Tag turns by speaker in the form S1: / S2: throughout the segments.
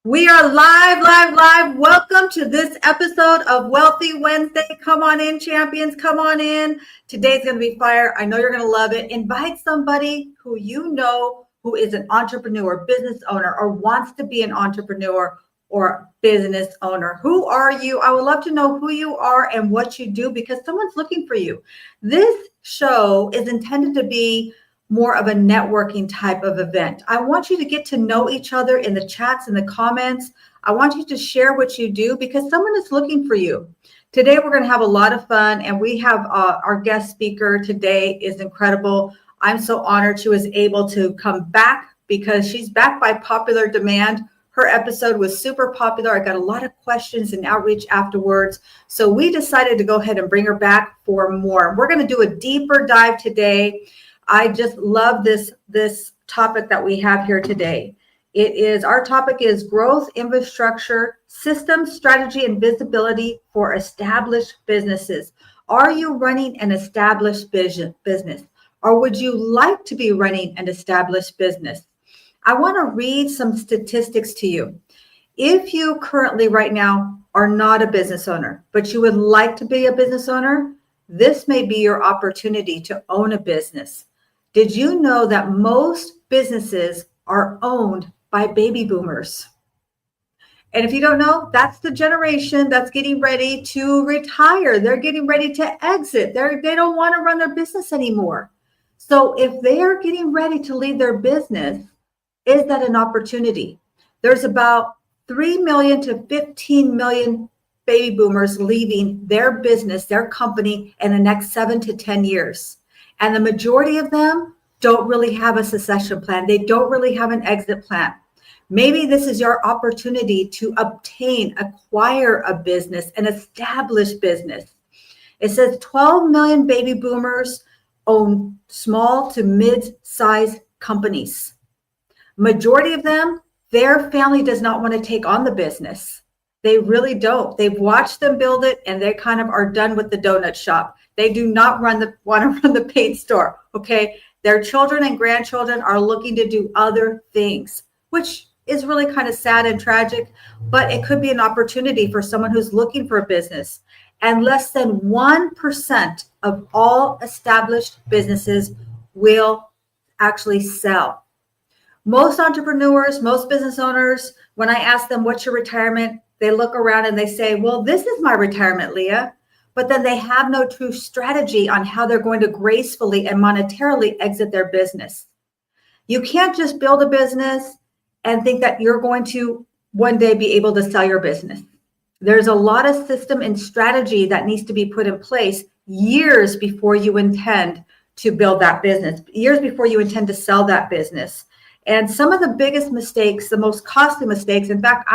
S1: We are live. Welcome to this episode of Wealthy Wednesday. Come on in, champions. Come on in. Today's going to be fire. I know you're going to love it. Invite somebody who you know who is an entrepreneur, business owner, or wants to be an entrepreneur or business owner. Who are you? I would love to know who you are and what you do because someone's looking for you. This show is intended to be more of a networking type of event. I want you to get to know each other in the chats and the comments. I want you to share what you do because someone is looking for you. Today, we're going to have a lot of fun, and we have our guest speaker today is incredible. I'm so honored she was able to come back because she's back by popular demand. Her episode was super popular. I got a lot of questions and outreach afterwards. So we decided to go ahead and bring her back for more. We're going to do a deeper dive today. I just love this topic that we have here today. Our topic is growth, infrastructure, systems, strategy, and visibility for established businesses. Are you running an established business? Or would you like to be running an established business? I want to read some statistics to you. If you currently right now are not a business owner, but you would like to be a business owner, this may be your opportunity to own a business. Did you know that most businesses are owned by baby boomers? And if you don't know, that's the generation that's getting ready to retire. They're getting ready to exit. They don't want to run their business anymore. So if they are getting ready to leave their business, is that an opportunity? There's about 3 million to 15 million baby boomers leaving their business, their company in the next 7 to 10 years. And the majority of them don't really have a succession plan. They don't really have an exit plan. Maybe this is your opportunity to acquire a business, an established business. It says 12 million baby boomers own small to mid-sized companies. Majority of them, their family does not want to take on the business. They really don't. They've watched them build it and they kind of are done with the donut shop. They do not want to run the paint store, okay? Their children and grandchildren are looking to do other things, which is really kind of sad and tragic, but it could be an opportunity for someone who's looking for a business. And less than 1% of all established businesses will actually sell. Most entrepreneurs, most business owners, when I ask them, what's your retirement? They look around and they say, well, this is my retirement, Leah. But then they have no true strategy on how they're going to gracefully and monetarily exit their business. You can't just build a business and think that you're going to one day be able to sell your business. There's a lot of system and strategy that needs to be put in place years before you intend to build that business, years before you intend to sell that business. And some of the biggest mistakes, the most costly mistakes, in fact,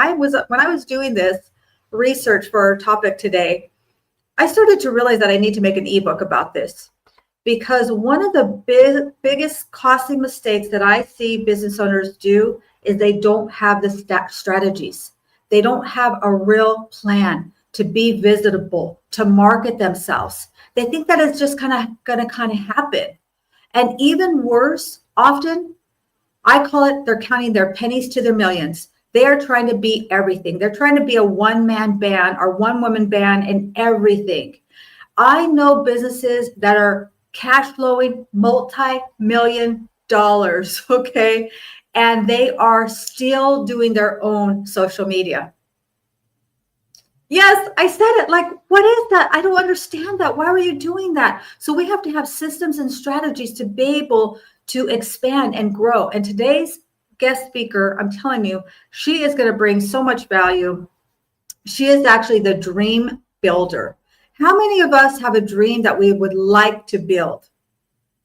S1: when I was doing this research for our topic today, I started to realize that I need to make an ebook about this because one of the biggest costly mistakes that I see business owners do is they don't have the strategies. They don't have a real plan to be visitable, to market themselves. They think that it's just going to happen. And even worse, often I call it they're counting their pennies to their millions. They are trying to be everything. They're trying to be a one-man band or one-woman band in everything. I know businesses that are cash flowing multi-million dollars, okay? And they are still doing their own social media. Yes, I said it. Like, what is that? I don't understand that. Why are you doing that? So we have to have systems and strategies to be able to expand and grow. And today's guest speaker, I'm telling you, she is going to bring so much value. She is actually the dream builder. How many of us have a dream that we would like to build?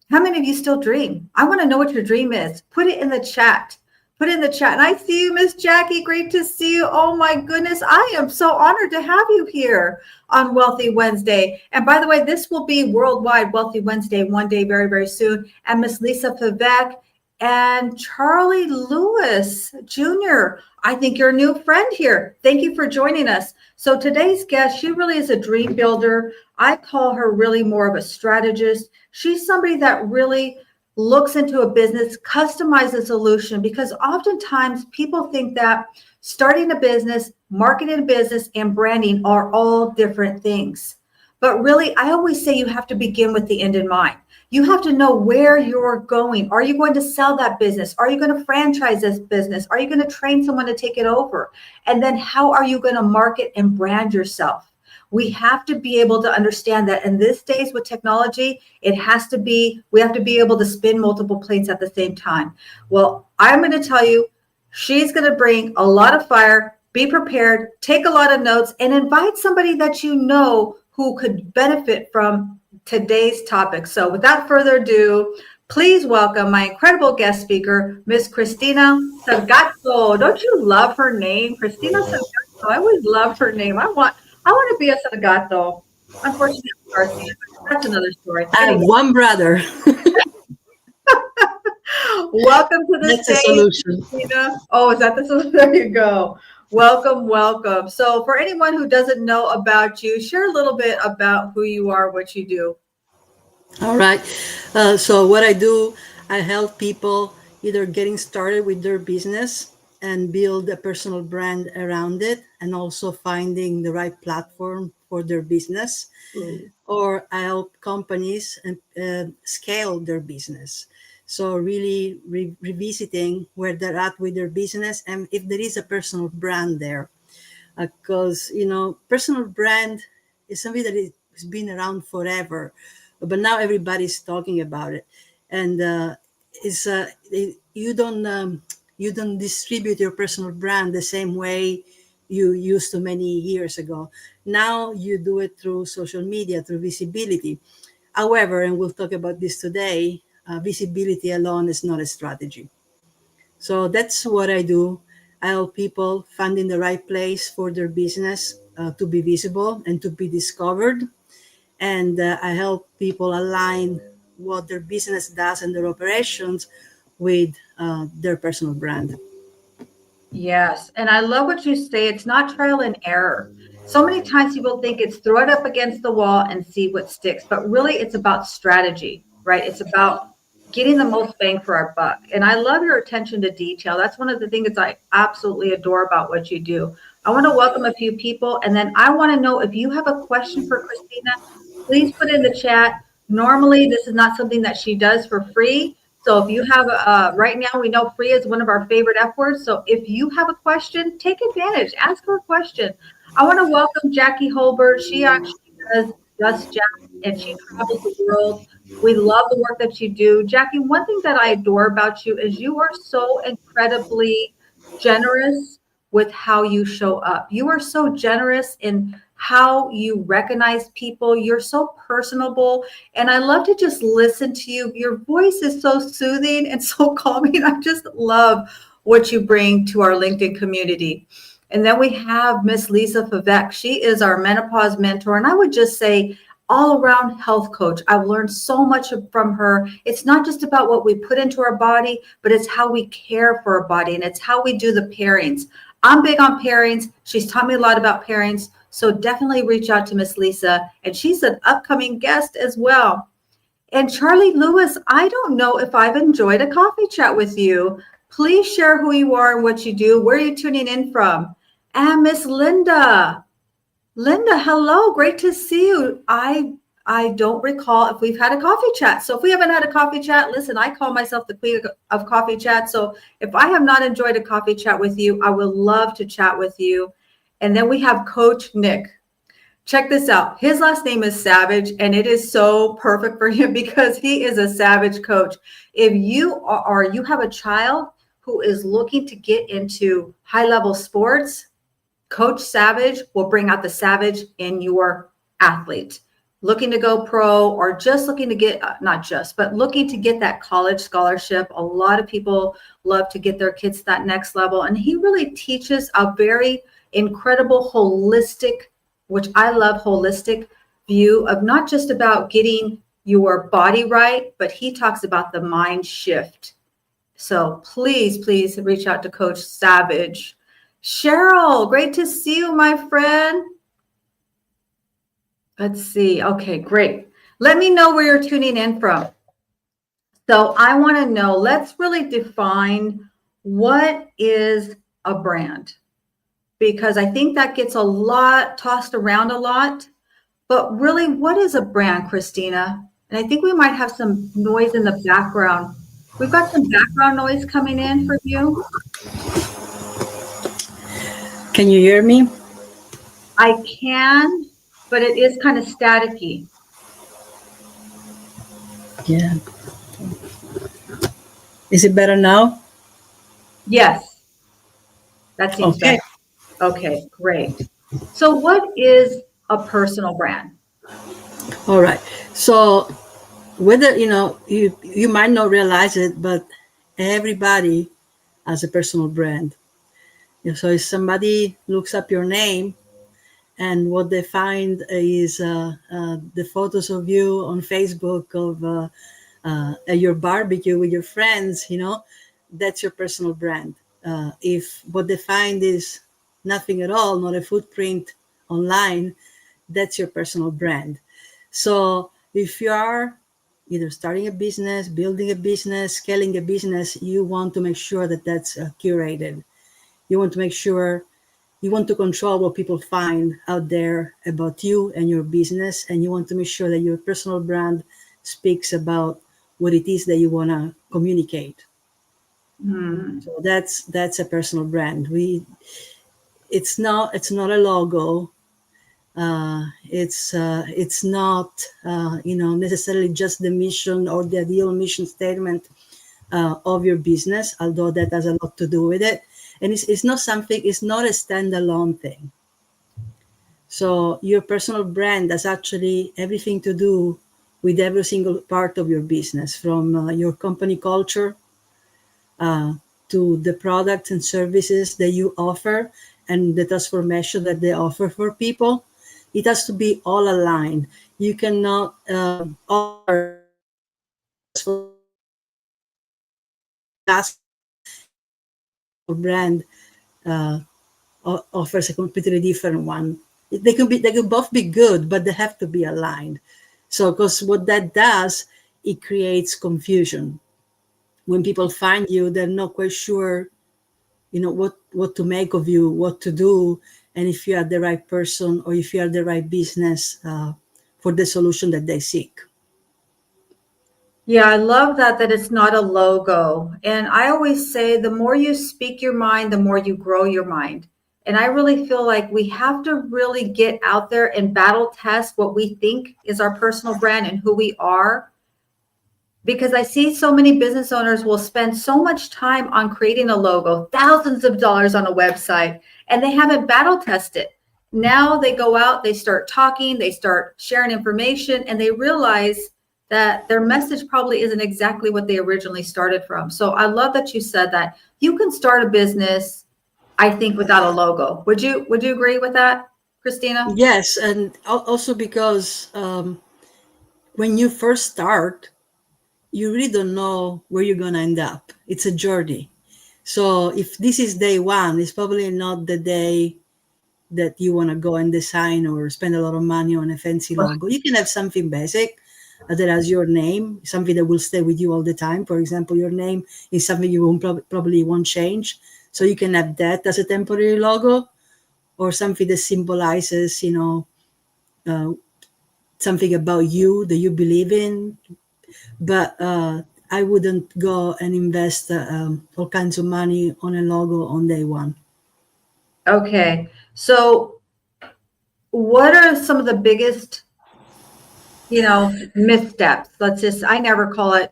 S1: How many of you still dream? I want to know what your dream is. Put it in the chat. Put it in the chat. And I see you, Miss Jackie. Great to see you. Oh my goodness. I am so honored to have you here on Wealthy Wednesday. And by the way, this will be worldwide Wealthy Wednesday one day very, very soon. And Miss Lisa Favec and Charlie Lewis Jr. I think you're a new friend here. Thank you for joining us. So today's guest, she really is a dream builder. I call her really more of a strategist. She's somebody that really looks into a business, customize a solution, because oftentimes people think that starting a business, marketing a business, and branding are all different things. But really, I always say you have to begin with the end in mind. You have to know where you're going. Are you going to sell that business? Are you going to franchise this business? Are you going to train someone to take it over? And then how are you going to market and brand yourself? We have to be able to understand that in this days with technology, we have to be able to spin multiple plates at the same time. Well, I'm going to tell you, she's going to bring a lot of fire. Be prepared, take a lot of notes, and invite somebody that you know who could benefit from today's topic. So without further ado, please welcome my incredible guest speaker, Miss Christina Sargato. Don't you love her name? Christina Sargato. I always loved her name. I want to be a Sargato. Unfortunately, I'm Garcia. That's another story.
S2: I have
S1: Anyway,
S2: one brother.
S1: welcome to the
S2: That's a
S1: stage,
S2: solution.
S1: Christina. Oh, is that the solution? There you go. Welcome, welcome. So, for anyone who doesn't know about you, share a little bit about who you are, what you do.
S2: All right. So what I do, I help people either getting started with their business and build a personal brand around it, and also finding the right platform for their business, or I help companies scale their business. So really revisiting where they're at with their business and if there is a personal brand there, because personal brand is something that has been around forever, but now everybody's talking about it, and it's you don't distribute your personal brand the same way you used to many years ago. Now you do it through social media, through visibility. However, and we'll talk about this today, visibility alone is not a strategy. So that's what I do. I help people find in the right place for their business to be visible and to be discovered. And I help people align what their business does and their operations with their personal brand.
S1: Yes. And I love what you say. It's not trial and error. So many times people think it's throw it up against the wall and see what sticks, but really it's about strategy, right? It's about getting the most bang for our buck. And I love your attention to detail. That's one of the things I absolutely adore about what you do. I want to welcome a few people, and then I want to know if you have a question for Christina, please put in the chat. Normally, this is not something that she does for free. So if you have, right now, we know free is one of our favorite F words. So if you have a question, take advantage, ask her a question. I want to welcome Jackie Holbert. She actually does Just Jack, and she travels the world. We love the work that you do. Jackie, one thing that I adore about you is you are so incredibly generous with how you show up. You are so generous in how you recognize people. You're so personable. And I love to just listen to you. Your voice is so soothing and so calming. I just love what you bring to our LinkedIn community. And then we have Miss Lisa Favec. She is our menopause mentor. And I would just say, all around health coach. I've learned so much from her. It's not just about what we put into our body, but it's how we care for our body, and it's how we do the pairings. I'm big on pairings. She's taught me a lot about pairings. So definitely reach out to Miss Lisa. And she's an upcoming guest as well. And Charlie Lewis, I don't know if I've enjoyed a coffee chat with you. Please share who you are and what you do. Where are you tuning in from? And Miss Linda. Linda, hello. Great to see you. I don't recall if we've had a coffee chat. So if we haven't had a coffee chat, listen, I call myself the queen of coffee chat. So if I have not enjoyed a coffee chat with you, I would love to chat with you. And then we have Coach Nick. Check this out. His last name is Savage, and it is so perfect for him because he is a savage coach. If you have a child who is looking to get into high-level sports, Coach Savage will bring out the savage in your athlete. Looking to go pro, or just looking to get, not just, but looking to get that college scholarship. A lot of people love to get their kids to that next level. And he really teaches a very incredible holistic, which I love, holistic view of not just about getting your body right, but he talks about the mind shift. So please reach out to Coach Savage. Cheryl, great to see you, my friend. Let's see. Okay, great. Let me know where you're tuning in from. So I want to know, let's really define what is a brand, because I think that gets a lot tossed around a lot. But really, what is a brand, Christina? And I think we might have some noise in the background. We've got some background noise coming in for you.
S2: Can you hear me?
S1: I can, but it is kind of staticky.
S2: Yeah. Is it better now?
S1: Yes, that seems
S2: Okay.
S1: better. Okay, great. So, what is a personal brand?
S2: All right. So whether you might not realize it, but everybody has a personal brand. So if somebody looks up your name and what they find is the photos of you on Facebook of at your barbecue with your friends, that's your personal brand. If what they find is nothing at all, not a footprint online, that's your personal brand. So if you are either starting a business, building a business, scaling a business, you want to make sure that that's curated. You want to make sure you want to control what people find out there about you and your business, and you want to make sure that your personal brand speaks about what it is that you want to communicate.
S1: Hmm.
S2: So that's a personal brand. We it's not a logo. It's not necessarily just the mission or the ideal mission statement of your business, although that has a lot to do with it. And it's not something. It's not a standalone thing. So your personal brand has actually everything to do with every single part of your business, from your company culture uh, to the products and services that you offer and the transformation that they offer for people. It has to be all aligned. You cannot offer task brand offers a completely different one. They can both be good, but they have to be aligned. So, because what that does, it creates confusion. When people find you, they're not quite sure, what to make of you, what to do, and if you are the right person or if you are the right business for the solution that they seek.
S1: Yeah, I love that it's not a logo. And I always say the more you speak your mind, the more you grow your mind. And I really feel like we have to really get out there and battle test what we think is our personal brand and who we are, because I see so many business owners will spend so much time on creating a logo, thousands of dollars on a website, and they haven't battle tested. Now they go out, they start talking, they start sharing information, and they realize that their message probably isn't exactly what they originally started from. So I love that you said that. You can start a business, I think, without a logo. Would you agree with that, Christina?
S2: Yes, and also because when you first start, you really don't know where you're going to end up. It's a journey. So if this is day one, it's probably not the day that you want to go and design or spend a lot of money on a fancy logo. You can have something basic that has your name, something that will stay with you all the time. For example, your name is something you won't probably won't change. So you can have that as a temporary logo, or something that symbolizes, uh, something about you that you believe in. But I wouldn't go and invest all kinds of money on a logo on day one.
S1: Okay. So what are some of the biggest, missteps? I never call it,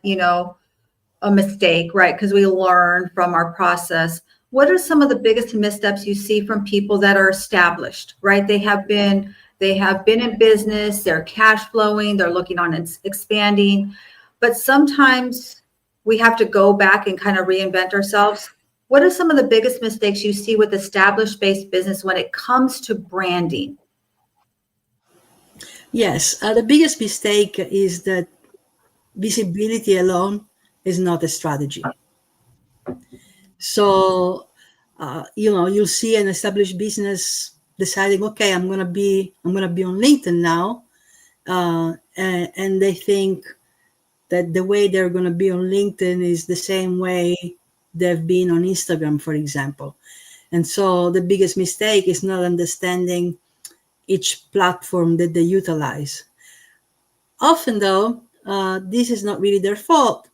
S1: a mistake, right? Because we learn from our process. What are some of the biggest missteps you see from people that are established, right? They have been in business, they're cash flowing, they're looking on expanding, but sometimes we have to go back and kind of reinvent ourselves. What are some of the biggest mistakes you see with established based business when it comes to branding?
S2: Yes, the biggest mistake is that visibility alone is not a strategy. So, you'll see an established business deciding, okay, I'm gonna be on LinkedIn now, and they think that the way they're going to be on LinkedIn is the same way they've been on Instagram, for example. And so the biggest mistake is not understanding each platform that they utilize. Often, though, this is not really their fault.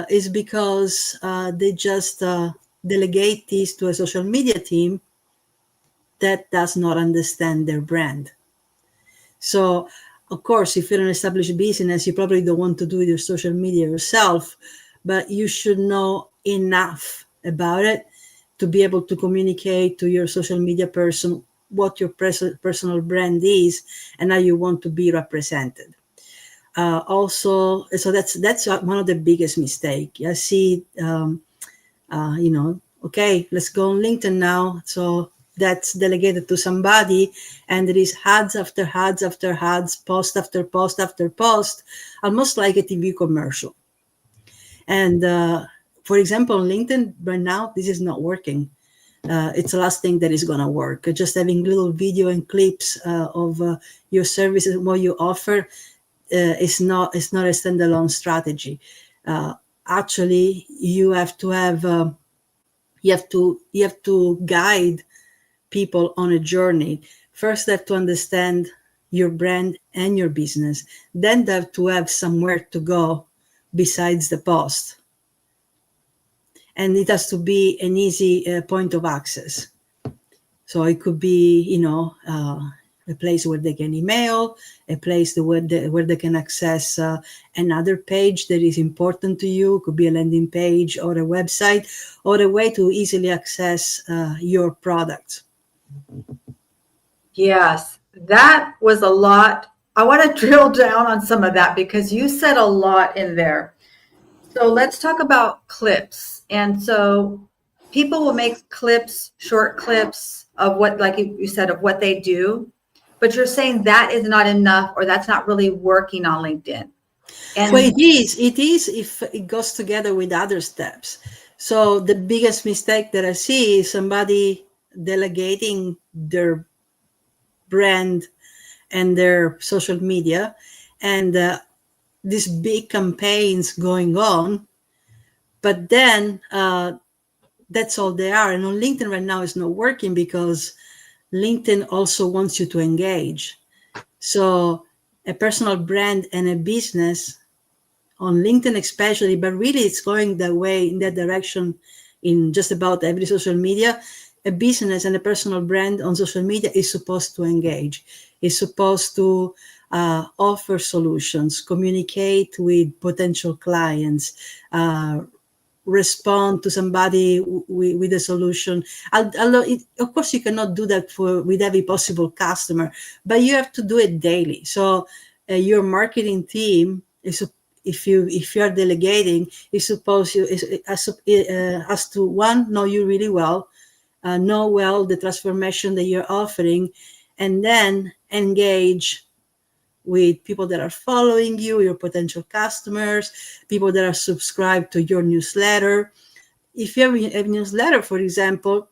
S2: Is because they just delegate this to a social media team that does not understand their brand. So, of course, if you're an established business, you probably don't want to do your social media yourself, but you should know enough about it to be able to communicate to your social media person what your personal brand is and how you want to be represented. Also, so that's one of the biggest mistake. I see, okay, let's go on LinkedIn now. So that's delegated to somebody, and there is ads after ads after ads, post after post after post, almost like a TV commercial. And for example, on LinkedIn right now, this is not working. It's the last thing that is going to work. Just having little video and clips of your services, what you offer, it's not a standalone strategy. Actually, you have to guide people on a journey. First, they have to understand your brand and your business. Then they have to have somewhere to go besides the post, and it has to be an easy point of access. So it could be, a place where they can email, a place where they can access another page that is important to you. It could be a landing page or a website, or a way to easily access your products.
S1: Yes, that was a lot. I want to drill down on some of that because you said a lot in there. So let's talk about clips. And so people will make clips, short clips of what, like you said, of what they do, but you're saying that is not enough, or that's not really working on LinkedIn.
S2: Well,
S1: And
S2: it is if it goes together with other steps. So the biggest mistake that I see is somebody delegating their brand and their social media, and these big campaigns going on, but then that's all they are. And on LinkedIn right now is not working because LinkedIn also wants you to engage. So a personal brand and a business on LinkedIn especially, but really it's going that way, in that direction, in just about every social media. A business and a personal brand on social media is supposed to engage, is supposed to offer solutions, communicate with potential clients, respond to somebody with a solution. Of course, you cannot do that with every possible customer, but you have to do it daily. So your marketing team is, if you are delegating, is supposed to has to, one, know you really well, know well the transformation that you're offering, and then engage with people that are following you, your potential customers, people that are subscribed to your newsletter. If you have a newsletter, for example,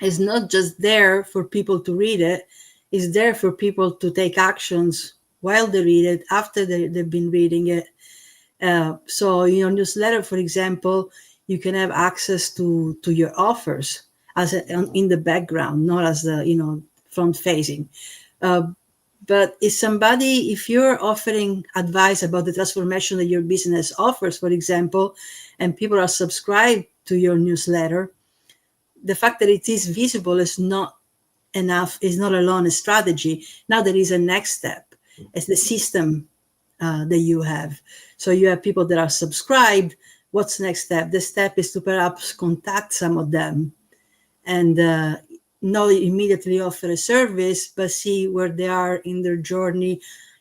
S2: it's not just there for people to read it, it's there for people to take actions while they read it, after they've been reading it. So in your newsletter, for example, you can have access to your offers in the background, not as the front facing. But if you're offering advice about the transformation that your business offers, for example, and people are subscribed to your newsletter, the fact that it is visible is not enough, is not alone a strategy. Now there is a next step. It's the system that you have. So you have people that are subscribed. What's the next step? The step is to perhaps contact some of them and not immediately offer a service, but see where they are in their journey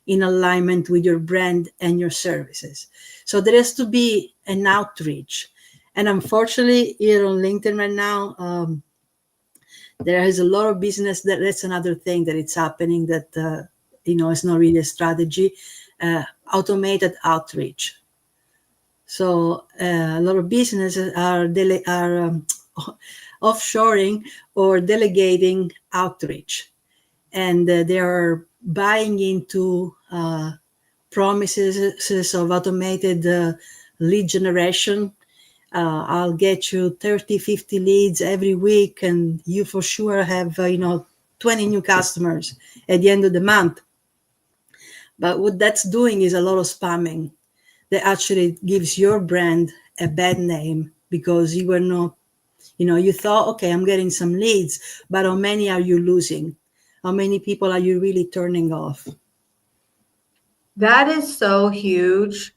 S2: in alignment with your brand and your services. So there has to be an outreach. And unfortunately, here on LinkedIn right now, there is a lot of business that's another thing that it's happening that, it's not really a strategy, automated outreach. So a lot of businesses are offshoring or delegating outreach, and they are buying into promises of automated lead generation. I'll get you 30, 50 leads every week, and you for sure have, 20 new customers at the end of the month. But what that's doing is a lot of spamming that actually gives your brand a bad name because you were not, you thought, okay, I'm getting some leads, but how many are you losing? How many people are you really turning off?
S1: That is so huge.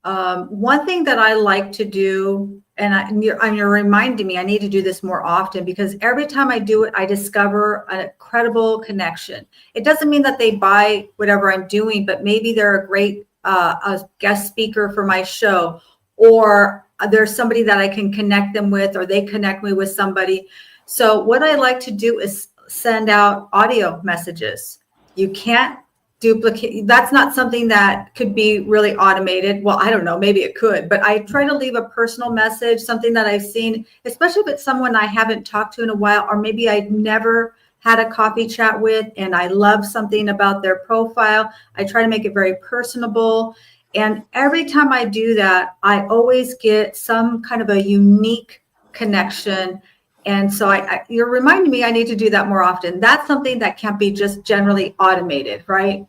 S1: One thing that I like to do, and you're reminding me, I need to do this more often because every time I do it, I discover a credible connection. It doesn't mean that they buy whatever I'm doing, but maybe they're a great a guest speaker for my show, or there's somebody that I can connect them with, or they connect me with somebody. So what I like to do is send out audio messages. You can't duplicate. That's not something that could be really automated. Well, I don't know, maybe it could, but I try to leave a personal message, something that I've seen, especially if it's someone I haven't talked to in a while, or maybe I've never had a coffee chat with and I love something about their profile. I try to make it very personable. And every time I do that, I always get some kind of a unique connection. And so you're reminding me I need to do that more often. That's something that can't be just generally automated, right?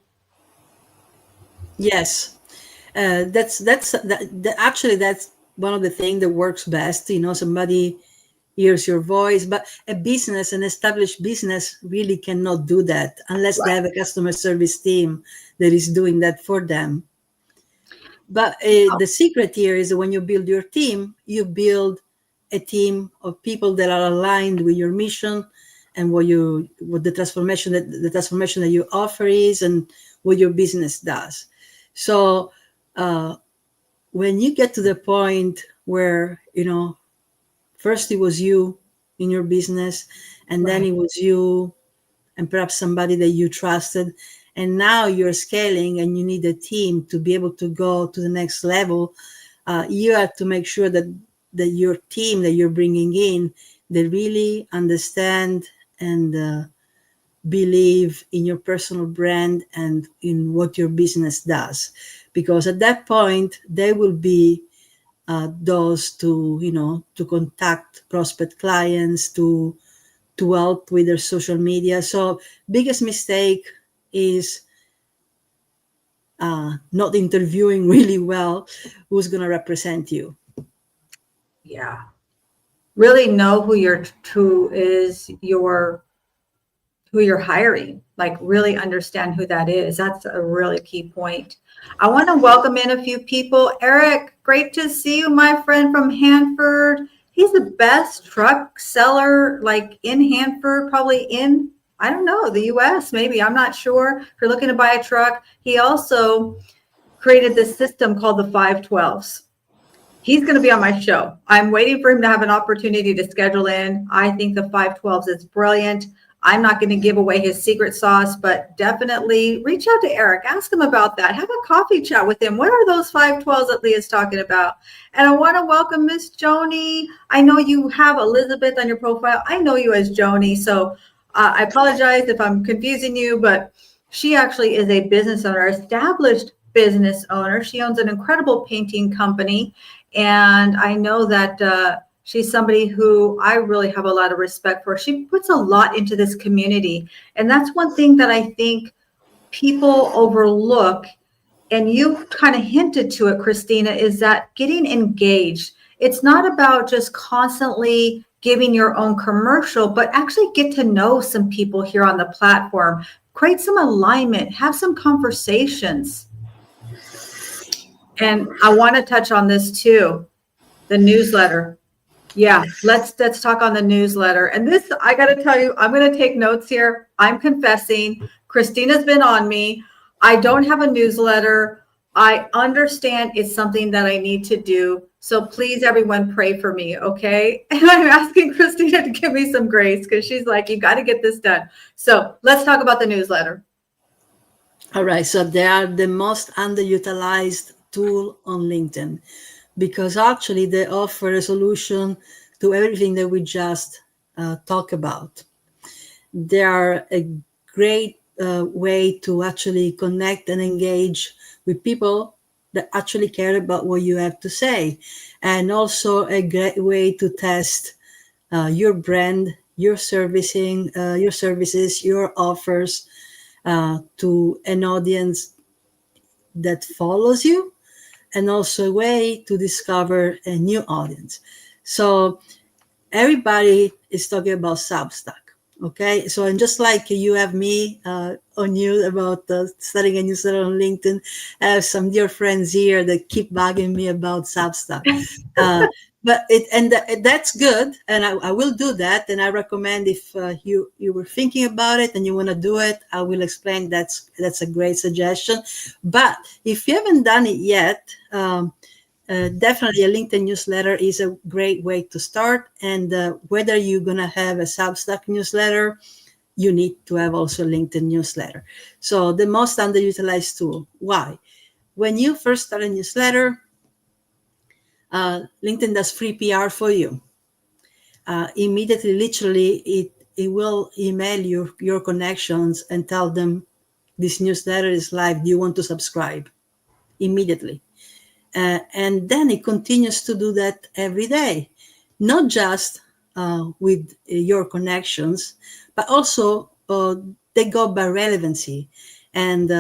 S2: Yes, actually that's one of the things that works best. Somebody hears your voice, but an established business, really cannot do that unless they
S1: Right.
S2: have a customer service team that is doing that for them. But the secret here is that when you build your team, you build a team of people that are aligned with your mission and what the transformation that you offer is, and what your business does. So when you get to the point where first it was you in your business, and then
S1: Right.
S2: it was you and perhaps somebody that you trusted, and now you're scaling and you need a team to be able to go to the next level, you have to make sure that your team that you're bringing in, they really understand and believe in your personal brand and in what your business does, because at that point they will be those to contact prospect clients, to help with their social media. So biggest mistake is not interviewing really well who's going to represent you.
S1: Yeah. Really know who you're hiring, like really understand who that is. That's a really key point. I want to welcome in a few people. Eric, great to see you, my friend from Hanford. He's the best truck seller, like in Hanford, probably in, I don't know, the US, maybe. I'm not sure. If you're looking to buy a truck, he also created this system called the 512s. He's going to be on my show. I'm waiting for him to have an opportunity to schedule in. I think the 512s is brilliant. I'm not going to give away his secret sauce, but definitely reach out to Eric. Ask him about that. Have a coffee chat with him. What are those 512s that Leah's talking about? And I want to welcome Miss Joni. I know you have Elizabeth on your profile. I know you as Joni. So I apologize if I'm confusing you, but she actually is a business owner, established business owner. She owns an incredible painting company. And I know that she's somebody who I really have a lot of respect for. She puts a lot into this community. And that's one thing that I think people overlook. And you kind of hinted to it, Christina, is that getting engaged. It's not about just constantly giving your own commercial, but actually get to know some people here on the platform, create some alignment, have some conversations. And I want to touch on this too, the newsletter. Yeah, let's talk on the newsletter. And this, I got to tell you, I'm going to take notes here. I'm confessing, Christina's been on me. I don't have a newsletter. I understand it's something that I need to do. So please, everyone, pray for me, okay? And I'm asking Christina to give me some grace because she's like, you got to get this done. So let's talk about the newsletter.
S2: All right, so they are the most underutilized tool on LinkedIn, because actually they offer a solution to everything that we just talked about. They are a great way to actually connect and engage with people that actually care about what you have to say, and also a great way to test your brand, your services, your offers to an audience that follows you, and also a way to discover a new audience. So everybody is talking about Substack. Okay, so and just like you have me on you about starting a newsletter on LinkedIn, I have some dear friends here that keep bugging me about Substack. Uh, but that's good, and I will do that. And I recommend if you were thinking about it and you want to do it, I will explain. That's a great suggestion. But if you haven't done it yet, definitely a LinkedIn newsletter is a great way to start. And whether you're going to have a Substack newsletter, you need to have also a LinkedIn newsletter. So the most underutilized tool. Why? When you first start a newsletter, LinkedIn does free PR for you. Immediately, literally, it will email your connections and tell them this newsletter is live. Do you want to subscribe? Immediately. And then it continues to do that every day, not just with your connections, but also they go by relevancy. And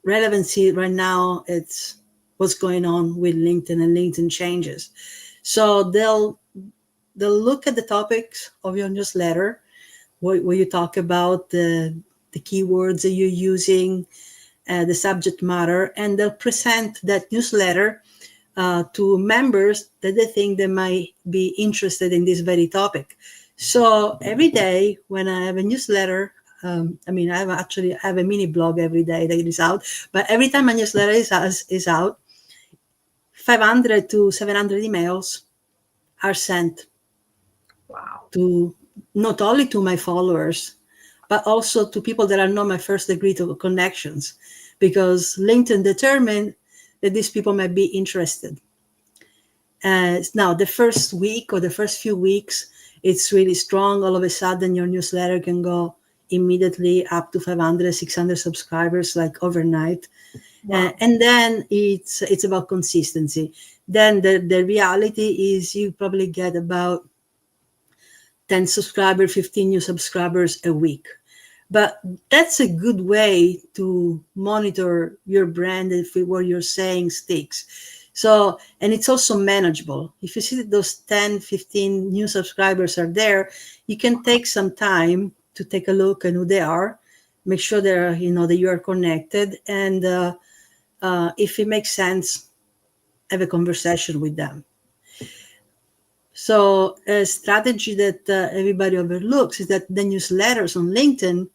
S2: relevancy right now, it's what's going on with LinkedIn, and LinkedIn changes. So they'll look at the topics of your newsletter, what you talk about, the keywords that you're using, the subject matter, and they'll present that newsletter to members that they think they might be interested in this very topic. So every day when I have a newsletter, I have a mini blog every day that is out, but every time a newsletter is out, 500 to 700 emails are sent
S1: Wow.
S2: to not only to my followers, but also to people that are not my first degree to connections, because LinkedIn determined that these people might be interested. Now, the first week or the first few weeks, it's really strong. All of a sudden, your newsletter can go immediately up to 500, 600 subscribers, like overnight.
S1: Wow.
S2: And then it's about consistency. Then the reality is you probably get about 10 subscribers, 15 new subscribers a week. But that's a good way to monitor your brand if what you're saying sticks. So, and it's also manageable. If you see that those 10, 15 new subscribers are there, you can take some time to take a look at who they are, make sure they're, that you are connected. And if it makes sense, have a conversation with them. So a strategy that everybody overlooks is that the newsletters on LinkedIn,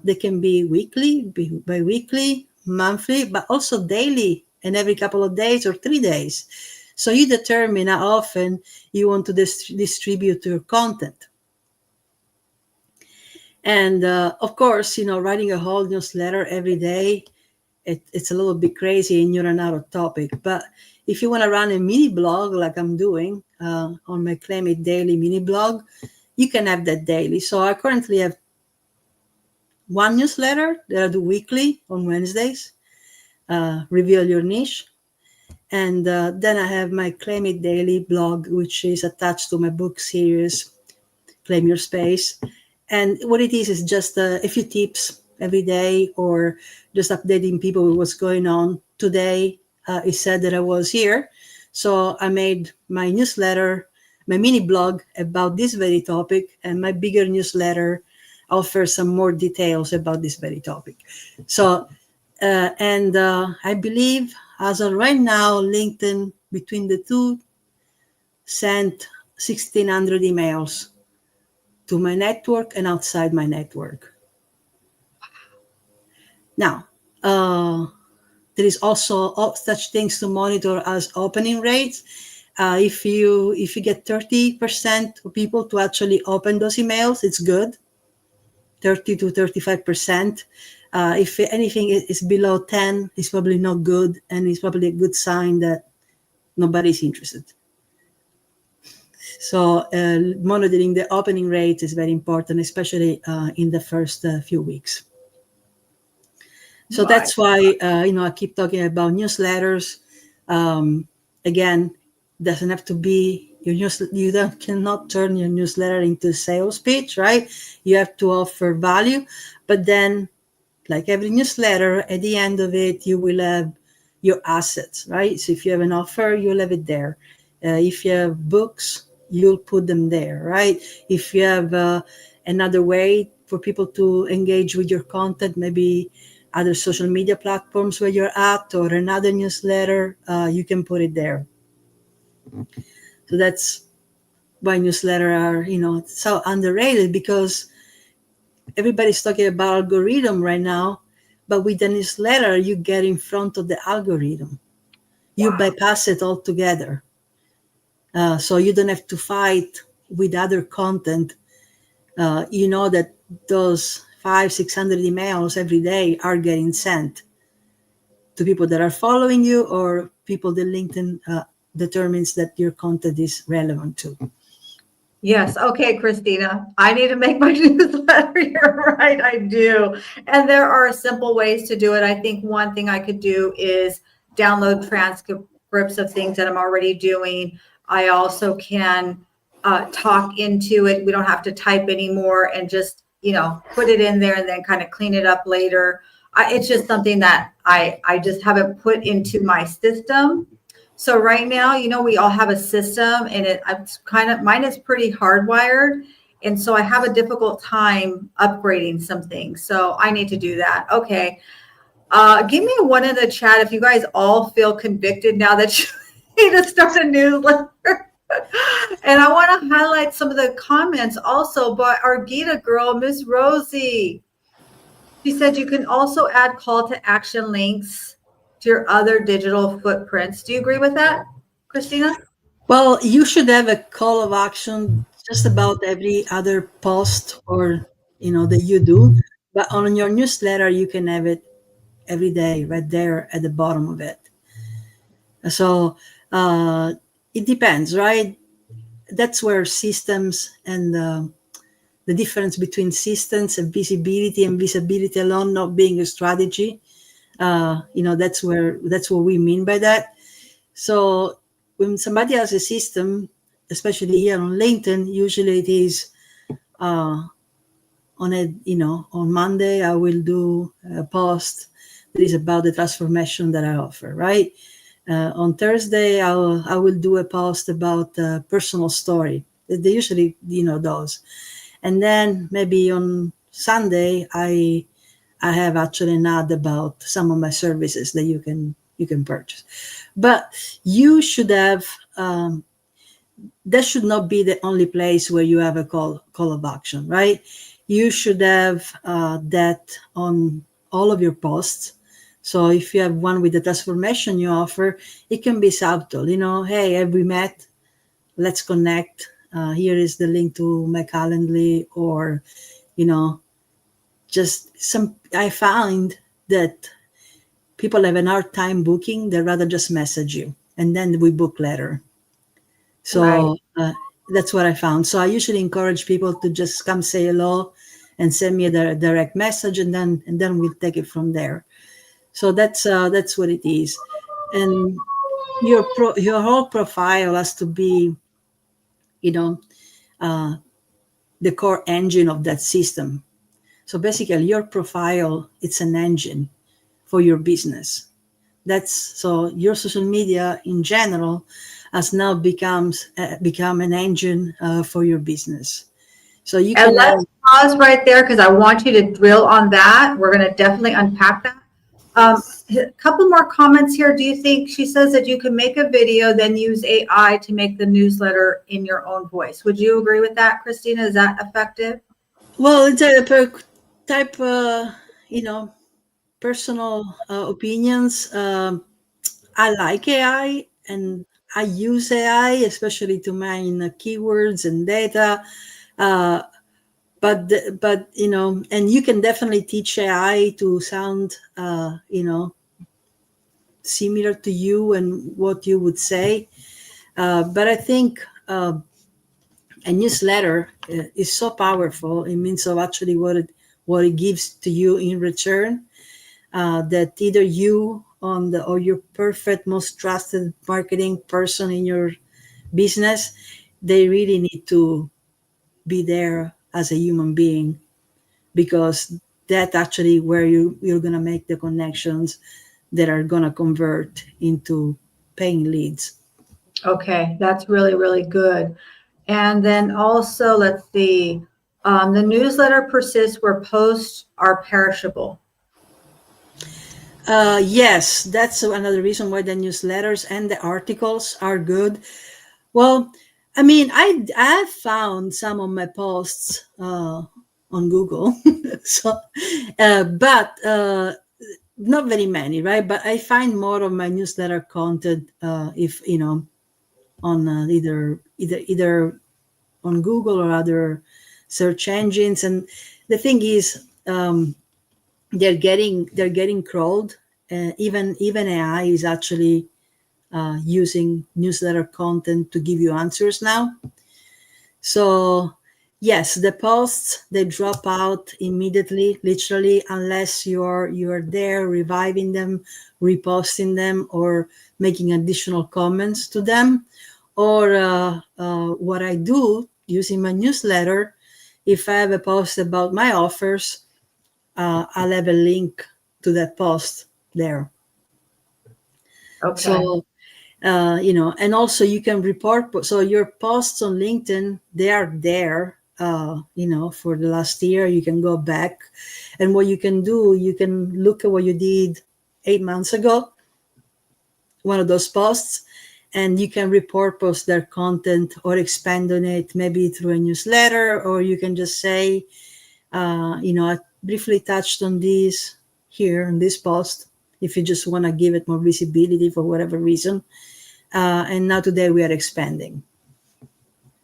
S2: they can be weekly, bi-weekly, monthly, but also daily and every couple of days or 3 days. So you determine how often you want to distribute your content. And of course, writing a whole newsletter every day, it's a little bit crazy and you run out of topic. But if you want to run a mini blog like I'm doing on my Claim It Daily mini blog, you can have that daily. So I currently have one newsletter that I do weekly on Wednesdays, Reveal Your Niche. And then I have my Claim It Daily blog, which is attached to my book series, Claim Your Space. And what it is just a few tips every day, or just updating people with what's going on. Today, it said that I was here. So I made my newsletter, my mini blog about this very topic, and my bigger newsletter offers some more details about this very topic. So, I believe as of right now, LinkedIn, between the two, sent 1,600 emails to my network and outside my network. Now, there is also such things to monitor as opening rates. If you get 30% of people to actually open those emails, it's good. 30 to 35%. If anything is below 10, it's probably not good, and it's probably a good sign that nobody's interested. So monitoring the opening rates is very important, especially in the first few weeks. So
S1: Right.
S2: that's why I keep talking about newsletters. Um, Again, doesn't have to be your news. You don't, cannot turn your newsletter into a sales pitch, right? You have to offer value, but then, like every newsletter, at the end of it, you will have your assets, right? So if you have an offer, you'll have it there. If you have books, you'll put them there, right? If you have another way for people to engage with your content, maybe other social media platforms where you're at or another newsletter, you can put it there. So that's why newsletter are, so underrated, because everybody's talking about algorithm right now, but with the newsletter, you get in front of the algorithm. You
S1: Wow.
S2: bypass it altogether. So you don't have to fight with other content. You know that those 500-600 emails every day are getting sent to people that are following you or people that LinkedIn determines that your content is relevant to.
S1: Yes. Okay, Christina. I need to make my newsletter. You're right. I do. And there are simple ways to do it. I think one thing I could do is download transcripts of things that I'm already doing. I also can talk into it. We don't have to type anymore and just, put it in there and then kind of clean it up later. It's just something that I just haven't put into my system. So right now, we all have a system and it's kind of, mine is pretty hardwired. And so I have a difficult time upgrading some things. So I need to do that. Okay. Give me a one in the chat if you guys all feel convicted now that you need to start a newsletter. And I want to highlight some of the comments also by our Gita girl, Miss Rosie. She said you can also add call to action links to your other digital footprints. Do you agree with that, Christina?
S2: Well, you should have a call of action just about every other post or that you do, but on your newsletter you can have it every day right there at the bottom of it. So it depends, right? That's where systems and the difference between systems and visibility alone not being a strategy. That's what we mean by that. So when somebody has a system, especially here on LinkedIn, usually it is on Monday I will do a post that is about the transformation that I offer, right? On Thursday I will do a post about a personal story. They usually those, and then maybe on Sunday I have actually an ad about some of my services that you can purchase. But you should have that should not be the only place where you have a call of action, right? You should have that on all of your posts. So if you have one with the transformation you offer, it can be subtle. Hey, have we met? Let's connect. Here is the link to my Calendly, or you know, just some. I found that people have an hard time booking. They rather just message you, and then we book later.
S1: Right.
S2: So that's what I found. So I usually encourage people to just come say hello and send me a direct message, and then we'll take it from there. So that's what it is. And your whole profile has to be, you know, uh, the core engine of that system. So basically, your profile, it's an engine for your business. That's so your social media in general has now become an engine for your business. So you
S1: And
S2: can have.
S1: let's pause right there because I want you to drill on that. We're going to definitely unpack that. A couple more comments here. Do you think she says that you can make a video, then use AI to make the newsletter in your own voice? Would you agree with that, Christina? Is that effective?
S2: Well, it's a type, personal opinions. I like AI and I use AI, especially to mine keywords and data. Uh, but and you can definitely teach AI to sound, similar to you and what you would say. But I think A newsletter is so powerful. It means so actually what it gives to you in return, that either you on the or your perfect most trusted marketing person in your business, they really need to be there as a human being, because that actually where you're going to make the connections that are going to convert into paying leads.
S1: Okay, that's really, really good. And then also, let's see, the newsletter persists where posts are perishable.
S2: Yes, that's another reason why the newsletters and the articles are good. Well, I mean, I found some of my posts on Google, so but not very many, right? But I find more of my newsletter content, if on either on Google or other search engines. And the thing is, they're getting crawled. Even AI is actually using newsletter content to give you answers now. So yes, the posts, they drop out immediately, literally, unless you're there reviving them, reposting them, or making additional comments to them. Or what I do using my newsletter, if I have a post about my offers, I'll have a link to that post there.
S1: Okay.
S2: So and also you can report. So your posts on LinkedIn, they are there. For the last year, you can go back, and what you can do, you can look at what you did 8 months ago, one of those posts, and you can report post their content or expand on it, maybe through a newsletter, or you can just say, I briefly touched on this here in this post, if you just want to give it more visibility for whatever reason. And now today we are expanding.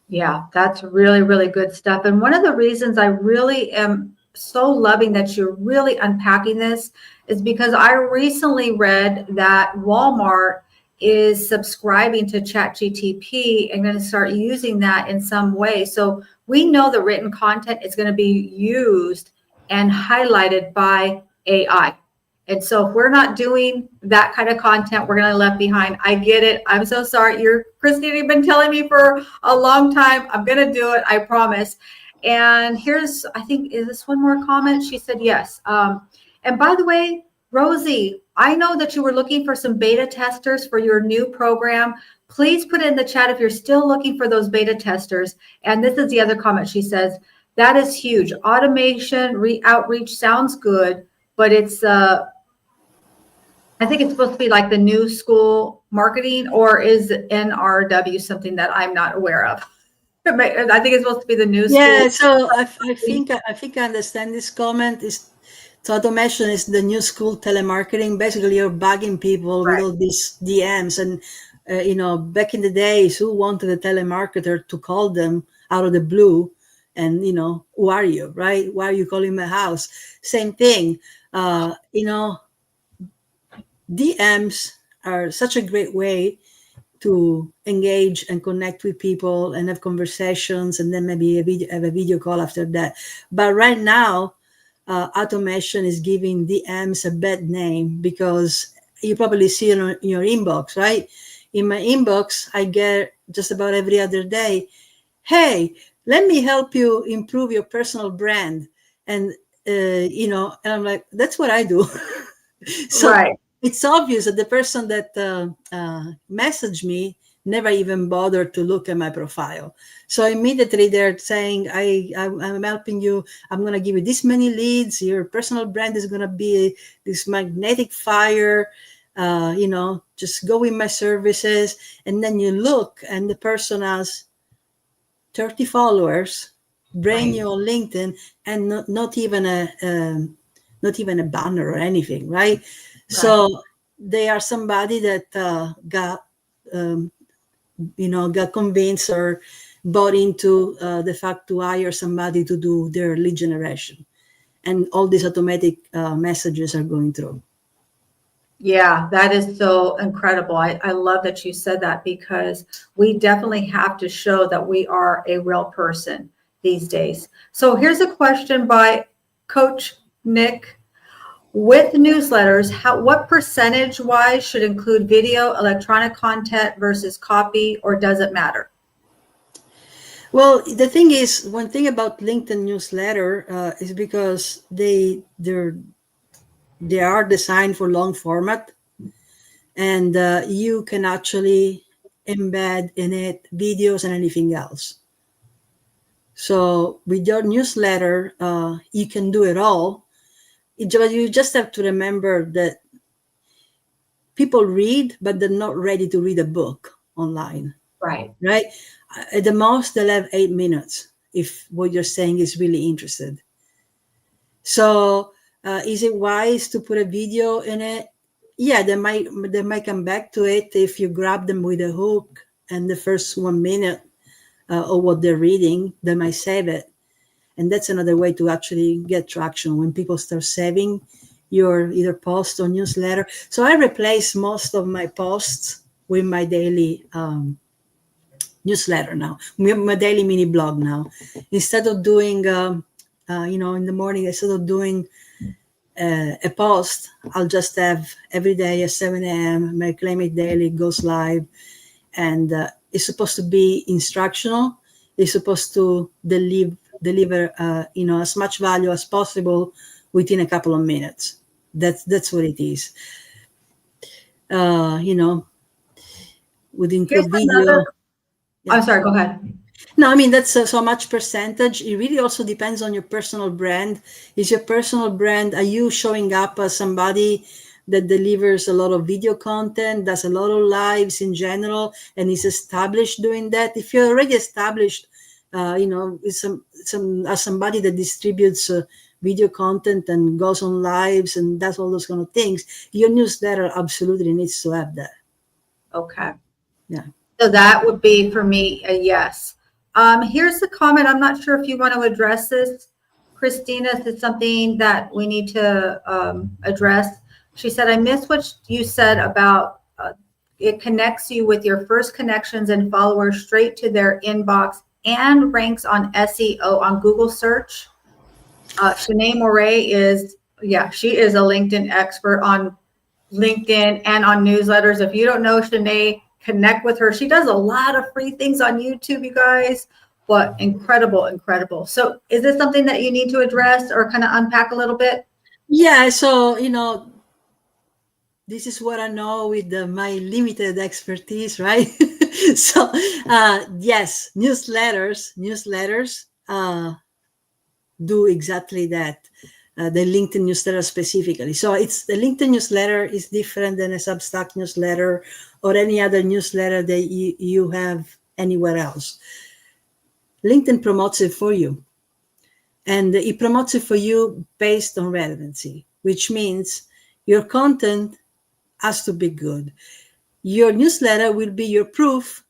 S1: Yeah, that's really, really good stuff. And one of the reasons I really am so loving that you're really unpacking this is because I recently read that Walmart is subscribing to ChatGTP and going to start using that in some way. So we know the written content is going to be used and highlighted by AI. And so if we're not doing that kind of content, we're going to left behind. I get it. I'm so sorry. Christine, you've been telling me for a long time. I'm going to do it. I promise. And here's, I think, is this one more comment? She said, yes. And by the way, Rosie, I know that you were looking for some beta testers for your new program. Please put it in the chat if you're still looking for those beta testers. And this is the other comment. She says, that is huge. Automation, outreach sounds good, but it's I think it's supposed to be like the new school marketing, or is NRW something that I'm not aware of? I think it's supposed to be the new
S2: Yeah,
S1: school.
S2: so I think I understand this comment. Is So automation is the new school telemarketing. Basically, you're bugging people with
S1: Right.
S2: all these DMs, and back in the days, who wanted a telemarketer to call them out of the blue? And who are you, right? Why are you calling my house? Same thing. DMs are such a great way to engage and connect with people and have conversations, and then maybe have a video call after that. But right now, automation is giving DMs a bad name, because you probably see it in your inbox, right? In my inbox, I get just about every other day, hey, let me help you improve your personal brand. And, and I'm like, that's what I do. So
S1: Right.
S2: it's obvious that the person that messaged me never even bothered to look at my profile. So immediately they're saying, I'm helping you. I'm going to give you this many leads. Your personal brand is going to be this magnetic fire. Just go with my services. And then you look, and the person has 30 followers, brand
S1: Right.
S2: new on LinkedIn, and not even a banner or anything, right?
S1: Right.
S2: So they are somebody that um, got convinced or bought into the fact to hire somebody to do their lead generation, and all these automatic messages are going through.
S1: Yeah, that is so incredible. I love that you said that because we definitely have to show that we are a real person these days. So here's a question by Coach Nick. With newsletters, what percentage wise should include video, electronic content versus copy, or does it matter?
S2: Well, the thing is, one thing about LinkedIn newsletter is because they are designed for long format, and you can actually embed in it videos and anything else. So with your newsletter, you can do it all. But you just have to remember that people read, but they're not ready to read a book online,
S1: Right.
S2: right? At the most, they'll have 8 minutes if what you're saying is really interested. So, is it wise to put a video in it? Yeah, they might come back to it if you grab them with a hook and the first 1 minute of what they're reading, they might save it. And that's another way to actually get traction when people start saving your either post or newsletter. So I replace most of my posts with my daily newsletter now, my daily mini blog now. Instead of doing, in the morning, instead of doing a post, I'll just have every day at 7 a.m. my Claim It Daily goes live, and it's supposed to be instructional. It's supposed to deliver as much value as possible within a couple of minutes. That's what it is. Uh, you know, would
S1: Here's
S2: include video.
S1: another.
S2: Yeah.
S1: I'm sorry, go ahead.
S2: No, I mean that's so much percentage. It really also depends on your personal brand. Is your personal brand? Are you showing up as somebody that delivers a lot of video content, does a lot of lives in general, and is established doing that? If you're already established, is some as somebody that distributes video content and goes on lives and does all those kind of things, your newsletter absolutely needs to have that.
S1: Okay.
S2: Yeah.
S1: So that would be for me a yes. Here's a comment. I'm not sure if you want to address this, Christina. If it's something that we need to address. She said, I missed what you said about it connects you with your first connections and followers straight to their inbox and ranks on SEO on Google search. Shanae Moray is, yeah, she is a LinkedIn expert on LinkedIn and on newsletters. If you don't know Shanae, connect with her. She does a lot of free things on YouTube, you guys, but incredible, incredible. So is this something that you need to address or kind of unpack a little bit?
S2: Yeah. So this is what I know with my limited expertise, right? So, yes, newsletters do exactly that. The LinkedIn newsletter specifically. So it's the LinkedIn newsletter is different than a Substack newsletter or any other newsletter that you have anywhere else. LinkedIn promotes it for you, and it promotes it for you based on relevancy, which means your content has to be good. Your newsletter will be your proof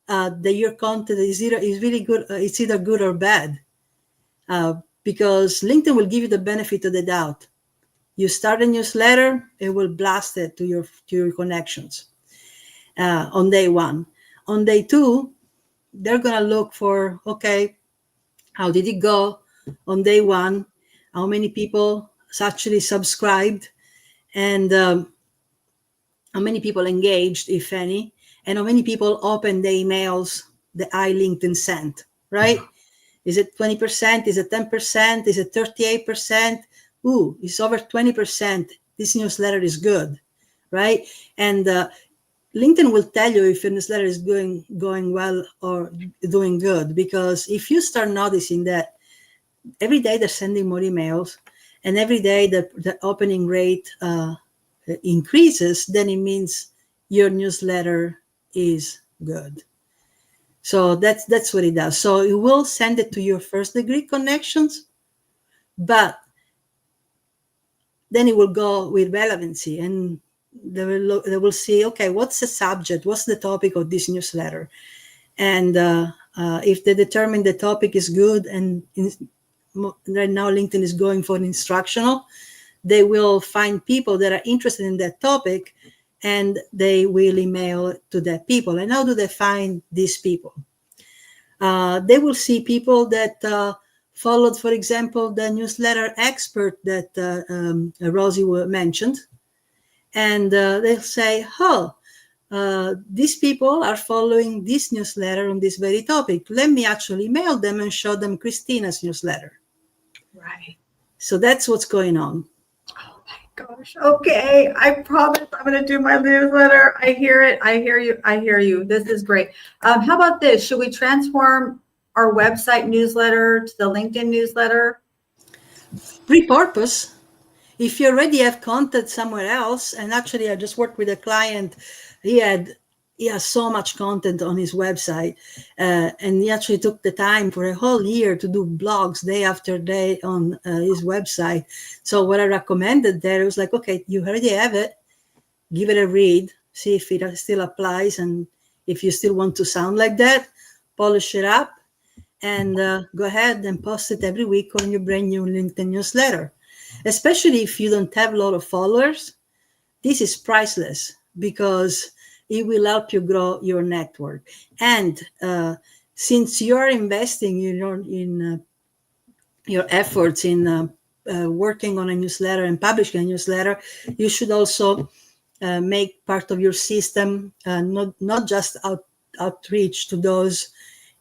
S2: that your content is really good. It's either good or bad, because LinkedIn will give you the benefit of the doubt. You start a newsletter, it will blast it to your connections on day one. On day two, they're gonna look for, okay, how did it go on day one? How many people actually subscribed, and how many people engaged, if any, and how many people opened the emails that I LinkedIn sent, right? Is it 20%? Is it 10%? Is it 38%? Ooh, it's over 20%. This newsletter is good, right? And LinkedIn will tell you if your newsletter is going well or doing good, because if you start noticing that every day they're sending more emails and every day the opening rate increases, then it means your newsletter is good. So that's what it does. So it will send it to your first degree connections, but then it will go with relevancy, and they will see, okay, what's the subject, what's the topic of this newsletter, and if they determine the topic is good, and right now LinkedIn is going for instructional, they will find people that are interested in that topic, and they will email to that people. And how do they find these people? They will see people that followed, for example, the newsletter expert that Rosie mentioned, and they'll say, "Oh, these people are following this newsletter on this very topic. Let me actually mail them and show them Christina's newsletter."
S1: Right.
S2: So that's what's going on.
S1: Oh my gosh. Okay. I promise I'm going to do my newsletter. I hear it. I hear you. I hear you. This is great. How about this? Should we transform our website newsletter to the LinkedIn newsletter?
S2: Repurpose. If you already have content somewhere else, and actually I just worked with a client, he has so much content on his website, and he actually took the time for a whole year to do blogs day after day on his website. So what I recommended there was like, okay, you already have it, give it a read, see if it still applies, and if you still want to sound like that, polish it up, and go ahead and post it every week on your brand new LinkedIn newsletter. Especially if you don't have a lot of followers, this is priceless because it will help you grow your network. And since you're investing in your efforts in working on a newsletter and publishing a newsletter, you should also make part of your system not just outreach to those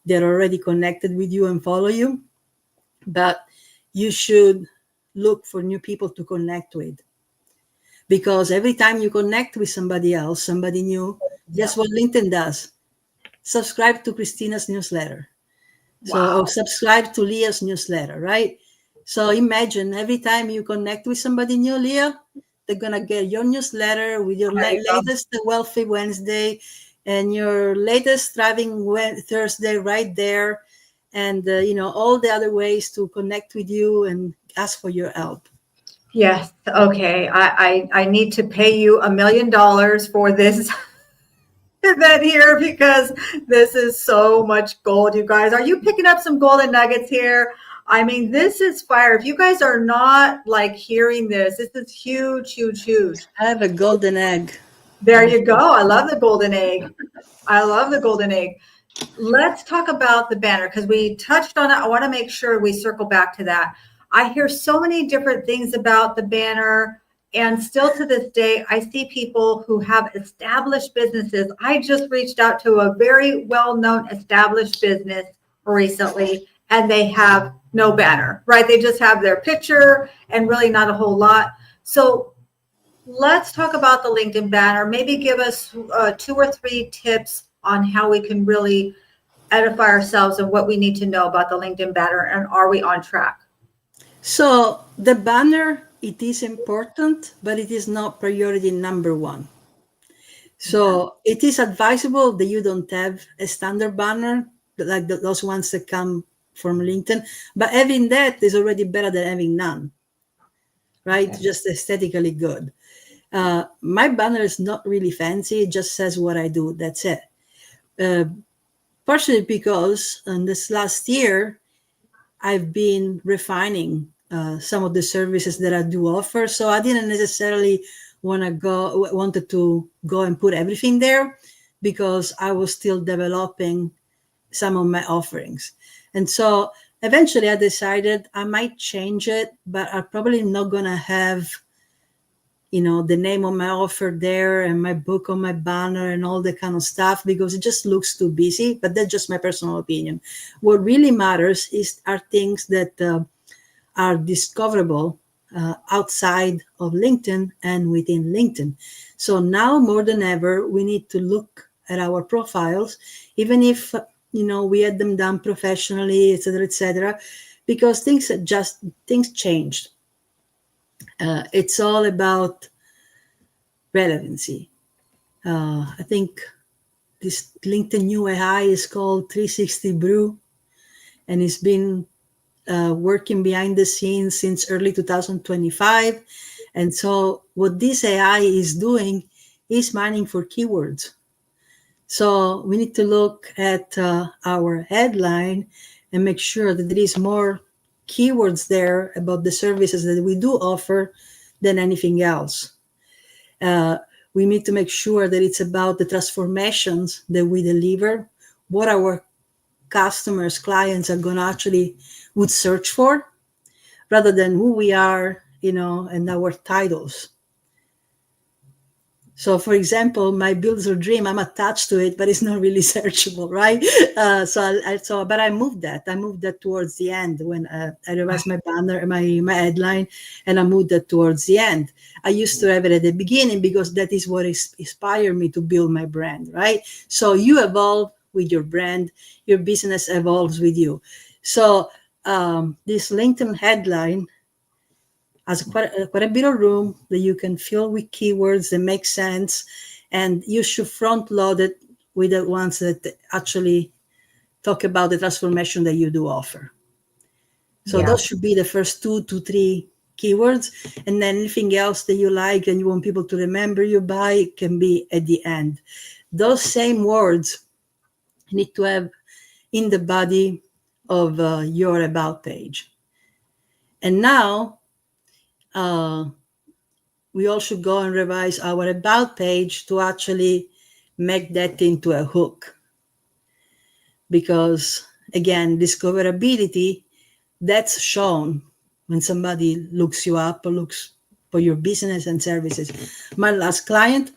S2: that are already connected with you and follow you, but you should look for new people to connect with. Because every time you connect with somebody else, somebody new, guess what LinkedIn does? Subscribe to Christina's newsletter. So, or subscribe to Leah's newsletter, right? So imagine every time you connect with somebody new, Leah, they're going to get your newsletter with your latest Wealthy Wednesday and your latest Thriving Thursday right there. And, all the other ways to connect with you and ask for your help.
S1: Yes. Okay. I need to pay you $1 million for this event here because this is so much gold, you guys. Are you picking up some golden nuggets here? I mean, this is fire. If you guys are not like hearing this, this is huge, huge, huge.
S2: I have a golden egg.
S1: There you go. I love the golden egg. I love the golden egg. Let's talk about the banner because we touched on it. I want to make sure we circle back to that. I hear so many different things about the banner. And still to this day, I see people who have established businesses. I just reached out to a very well-known established business recently, and they have no banner, right? They just have their picture and really not a whole lot. So let's talk about the LinkedIn banner. Maybe give us 2 or 3 tips on how we can really edify ourselves and what we need to know about the LinkedIn banner, and are we on track?
S2: So the banner, it is important, but it is not priority number 1. So it is advisable that you don't have a standard banner like those ones that come from LinkedIn, but having that is already better than having none, right? Okay. Just aesthetically good. My banner is not really fancy. It just says what I do. That's it. Partially because in this last year, I've been refining some of the services that I do offer. So I didn't necessarily wanted to go and put everything there because I was still developing some of my offerings. And so eventually I decided I might change it, but I'm probably not going to have the name of my offer there and my book on my banner and all that kind of stuff because it just looks too busy. But that's just my personal opinion. What really matters are things that are discoverable outside of LinkedIn and within LinkedIn. So now more than ever, we need to look at our profiles, even if we had them done professionally, et cetera, because things changed. It's all about relevancy. I think this LinkedIn new AI is called 360 Brew, and it's been working behind the scenes since early 2025. And so what this AI is doing is mining for keywords. So we need to look at our headline and make sure that there is more keywords there about the services that we do offer than anything else. Uh, we need to make sure that it's about the transformations that we deliver, what our customers, clients are going to actually would search for, rather than who we are, and our titles. So, for example, my builder dream, I'm attached to it, but it's not really searchable, right? But I moved that. I moved that towards the end when I revised my banner, my headline, and I moved that towards the end. I used to have it at the beginning because that is what inspired me to build my brand, right? So you evolve with your brand, your business evolves with you. So this LinkedIn headline has quite a bit of room that you can fill with keywords that make sense, and you should front load it with the ones that actually talk about the transformation that you do offer. So
S1: Yeah.
S2: those should be the first 2 to 3 keywords, and then anything else that you like and you want people to remember you by can be at the end. Those same words need to have in the body of your about page. And now we all should go and revise our about page to actually make that into a hook. Because again, discoverability, that's shown when somebody looks you up or looks for your business and services. My last client,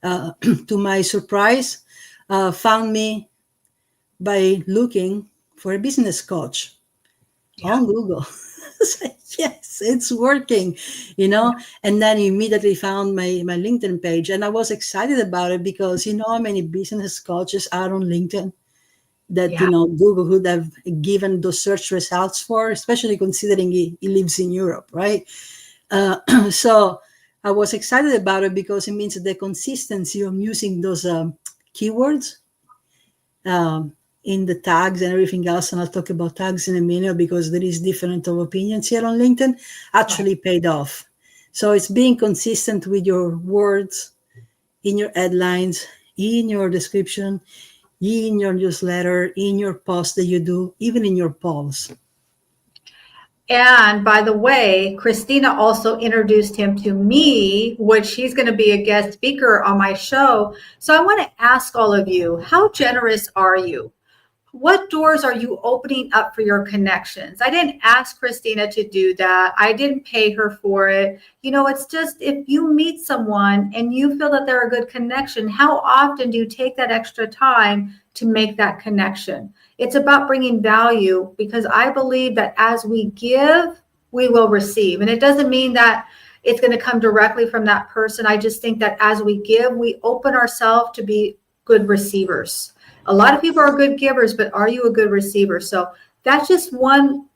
S2: to my surprise, found me by looking for a business coach on Google. It's like, yes, it's working, And then he immediately found my LinkedIn page, and I was excited about it because how many business coaches are on LinkedIn that
S1: Yeah.
S2: Google would have given those search results for, especially considering he lives in Europe, right? So I was excited about it because it means the consistency of using those keywords in the tags and everything else, and I'll talk about tags in a minute because there is different of opinions here on LinkedIn, actually paid off. So it's being consistent with your words in your headlines, in your description, in your newsletter, in your posts that you do, even in your polls.
S1: And by the way, Christina also introduced him to me, which she's going to be a guest speaker on my show. So I want to ask all of you, how generous are you? What doors are you opening up for your connections? I didn't ask Christina to do that. I didn't pay her for it. It's just if you meet someone and you feel that they're a good connection, how often do you take that extra time to make that connection? It's about bringing value, because I believe that as we give, we will receive. And it doesn't mean that it's going to come directly from that person. I just think that as we give, we open ourselves to be good receivers. A lot of people are good givers, but are you a good receiver? So that's just one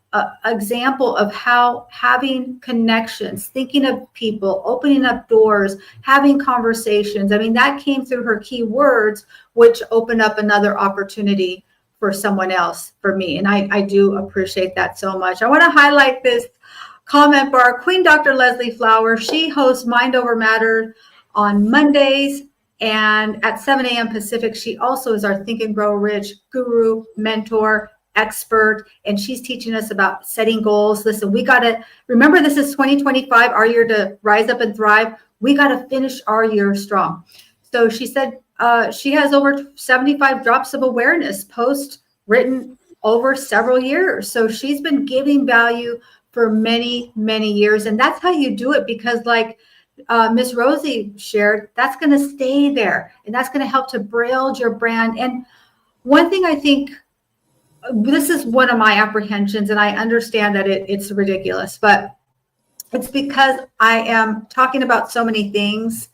S1: example of how having connections, thinking of people, opening up doors, having conversations. I mean, that came through her keywords, which opened up another opportunity for someone else, for me. And I do appreciate that so much. I want to highlight this comment bar. Queen Dr. Leslie Flower, she hosts Mind Over Matter on Mondays. And at 7 a.m. Pacific, she also is our Think and Grow Rich guru, mentor, expert, and she's teaching us about setting goals. Listen, we got to remember, this is 2025, our year to rise up and thrive. We got to finish our year strong. So she said she has over 75 drops of awareness posts written over several years. So she's been giving value for many, many years. And that's how you do it, because like Miss Rosie shared, that's going to stay there, and that's going to help to build your brand. And one thing I think, this is one of my apprehensions, and I understand that it's ridiculous, but it's because I am talking about so many things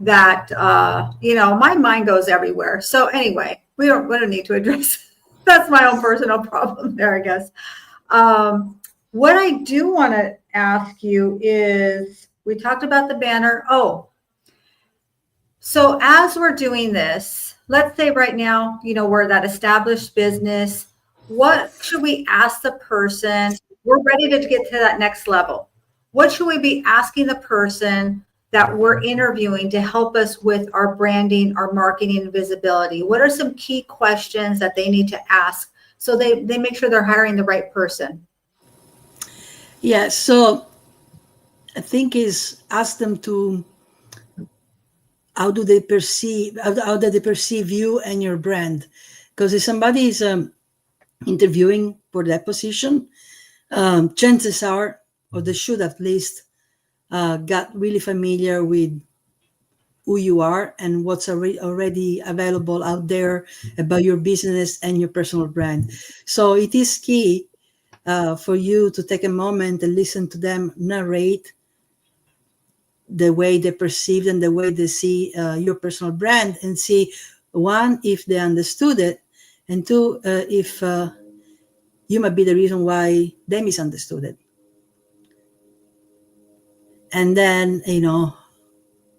S1: that my mind goes everywhere. So anyway, we don't need to address that's my own personal problem there, I guess. What I do want to ask you is, we talked about the banner. So as we're doing this, let's say right now, we're that established business. What should we ask the person? We're ready to get to that next level. What should we be asking the person that we're interviewing to help us with our branding, our marketing, and visibility? What are some key questions that they need to ask so they make sure they're hiring the right person?
S2: Yeah, so I think is ask them to how do they perceive how do they perceive you and your brand, because if somebody is interviewing for that position, chances are, or they should at least got really familiar with who you are and what's already available out there about your business and your personal brand. So it is key for you to take a moment and listen to them narrate the way they perceive and the way they see your personal brand, and see, one, if they understood it, and two, if you might be the reason why they misunderstood it. And then,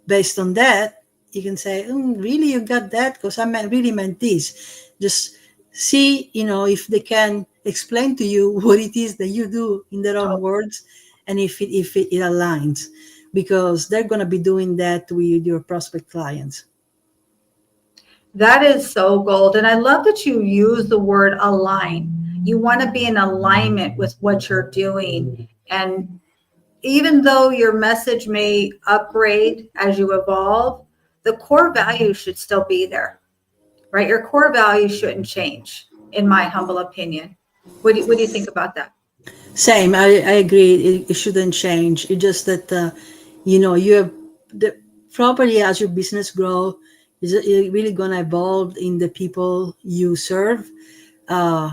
S2: based on that, you can say, really, you got that? Because really meant this. Just see, if they can explain to you what it is that you do in their own words, and if it aligns, because they're going to be doing that with your prospect clients.
S1: That is so gold. And I love that you use the word align. You want to be in alignment with what you're doing. And even though your message may upgrade as you evolve, the core value should still be there, right? Your core value shouldn't change, in my humble opinion. What do you think about that?
S2: Same, I agree. It shouldn't change. It's just that you have the properly as your business grow, is it really gonna evolve in the people you serve. Uh,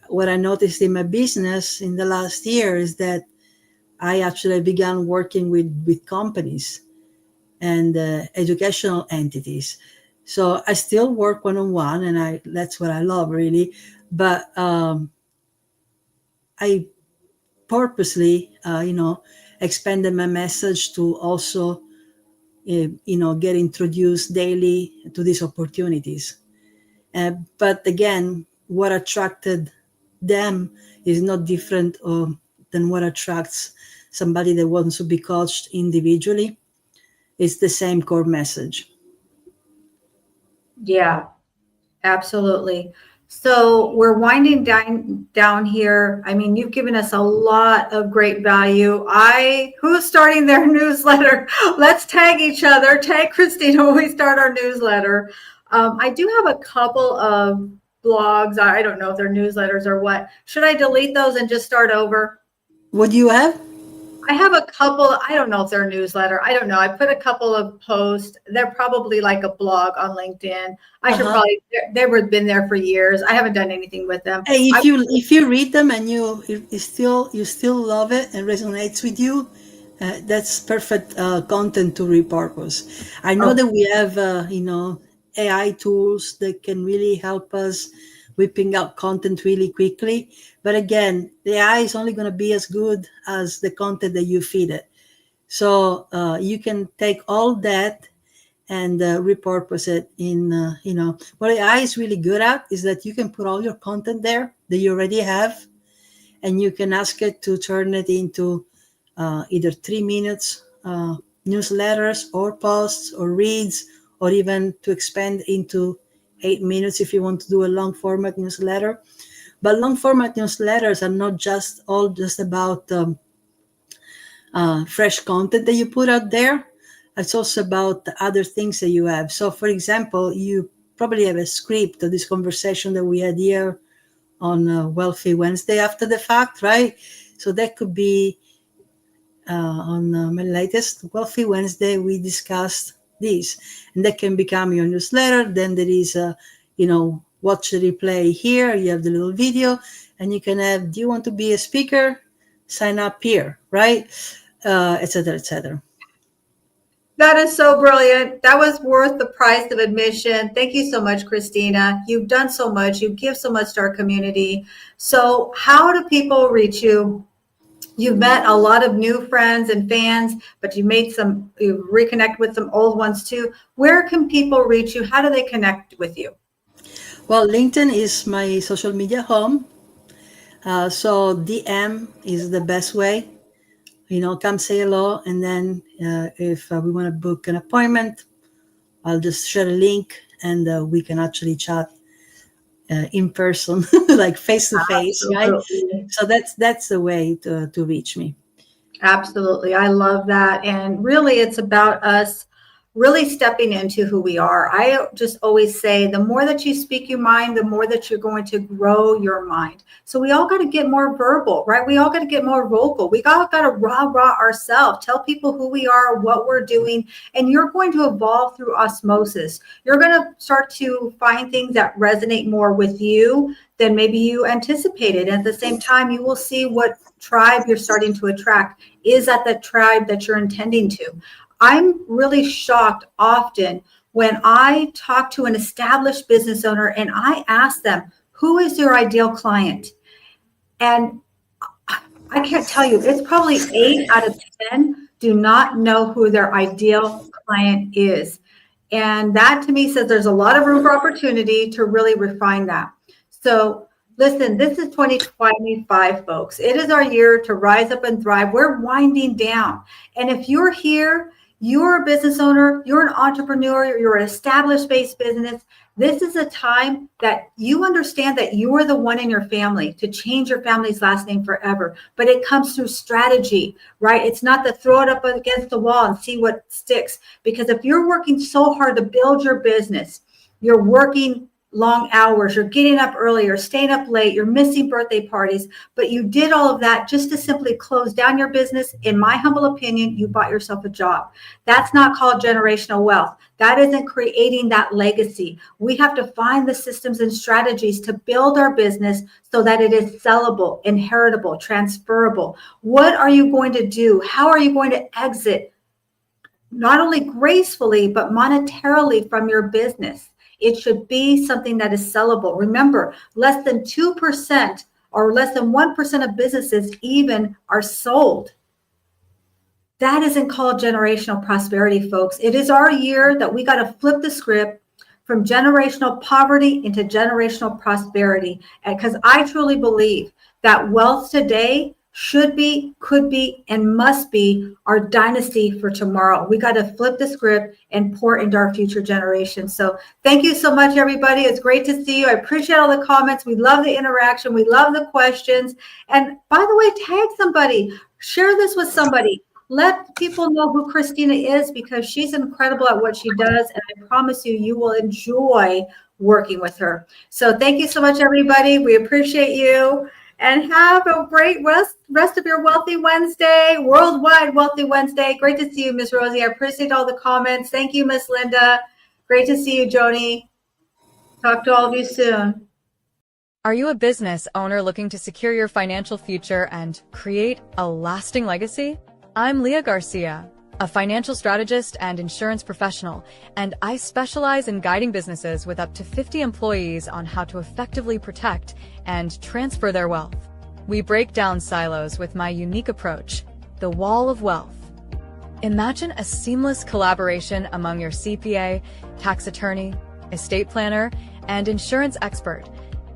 S2: what I noticed in my business in the last year is that I actually began working with companies and educational entities. So I still work one on one, and I that's what I love really. But I purposely, expanded my message to also, get introduced daily to these opportunities. But again, what attracted them is not different than what attracts somebody that wants to be coached individually. It's the same core message.
S1: Yeah, absolutely. So we're winding down here. I mean, you've given us a lot of great value. Who's starting their newsletter? Let's tag each other. Tag Christina when we start our newsletter. I do have a couple of blogs. I don't know if they're newsletters or what. Should I delete those and just start over?
S2: What do you have?
S1: I have a couple. I don't know if they're a newsletter. I don't know. I put a couple of posts. They're probably like a blog on LinkedIn. I should
S2: Uh-huh.
S1: probably. They were been there for years. I haven't done anything with them.
S2: Hey,
S1: I
S2: if you read them and you still love it and resonates with you, that's perfect content to repurpose. I know
S1: oh
S2: that we have AI tools that can really help us whipping out content really quickly. But again, the AI is only going to be as good as the content that you feed it. So you can take all that and repurpose it in, what AI is really good at is that you can put all your content there that you already have, and you can ask it to turn it into either 3 minutes newsletters or posts or reads, or even to expand into 8 minutes if you want to do a long format newsletter. But long format newsletters are not just about fresh content that you put out there. It's also about the other things that you have. So, for example, you probably have a script of this conversation that we had here on Wealthy Wednesday after the fact, right? So that could be on my latest Wealthy Wednesday, we discussed this, and that can become your newsletter. Then there is watch the replay here. You have the little video, and you can have, do you want to be a speaker? Sign up here, right? Etc. Etc.
S1: That is so brilliant. That was worth the price of admission. Thank you so much, Christina. You've done so much. You give so much to our community. So, how do people reach you? You've met a lot of new friends and fans, but you reconnect with some old ones too. Where can people reach you? How do they connect with you?
S2: Well, LinkedIn is my social media home. So DM is the best way. Come say hello, and then if we want to book an appointment, I'll just share a link, and we can actually chat in person, like face to face, right?
S1: Absolutely.
S2: So that's the way to reach me.
S1: Absolutely. I love that. And really, it's about us really stepping into who we are. I just always say the more that you speak your mind, the more that you're going to grow your mind. So we all got to get more verbal, right? We all got to get more vocal. We all got to rah ourselves, tell people who we are, what we're doing, and you're going to evolve through osmosis. You're going to start to find things that resonate more with you than maybe you anticipated. And at the same time, you will see what tribe you're starting to attract is that the tribe that you're intending to. I'm really shocked often when I talk to an established business owner and I ask them, who is your ideal client? And I can't tell you, it's probably 8 out of 10 do not know who their ideal client is. And that to me says there's a lot of room for opportunity to really refine that. So listen, this is 2025, folks. It is our year to rise up and thrive. We're winding down. And if you're here, you're a business owner, you're an entrepreneur, you're an established based business. This is a time that you understand that you are the one in your family to change your family's last name forever. But it comes through strategy, right? It's not to throw it up against the wall and see what sticks. Because if you're working so hard to build your business, you're working long hours, you're getting up early, you're staying up late, you're missing birthday parties, but you did all of that just to simply close down your business. In my humble opinion, you bought yourself a job. That's not called generational wealth. That isn't creating that legacy. We have to find the systems and strategies to build our business so that it is sellable, inheritable, transferable. What are you going to do? How are you going to exit not only gracefully, but monetarily from your business? It should be something that is sellable. Remember, less than 2% or less than 1% of businesses even are sold. That isn't called generational prosperity, folks. It is our year that we got to flip the script from generational poverty into generational prosperity. Because I truly believe that wealth today should be, could be, and must be our dynasty for tomorrow. We got to flip the script and pour into our future generations. So thank you so much, everybody. It's great to see you. I appreciate all the comments. We love the interaction. We love the questions. And by the way, tag somebody, share this with somebody. Let people know who Christina is because she's incredible at what she does. And I promise you, you will enjoy working with her. So thank you so much, everybody. We appreciate you. And have a great rest of your Wealthy Wednesday, Worldwide Wealthy Wednesday. Great to see you, Miss Rosie. I appreciate all the comments. Thank you, Miss Linda. Great to see you, Joni. Talk to all of you soon.
S3: Are you a business owner looking to secure your financial future and create a lasting legacy? I'm Leah Garcia, a financial strategist and insurance professional, and I specialize in guiding businesses with up to 50 employees on how to effectively protect and transfer their wealth. We break down silos with my unique approach, the Wall of Wealth. Imagine a seamless collaboration among your CPA, tax attorney, estate planner, and insurance expert,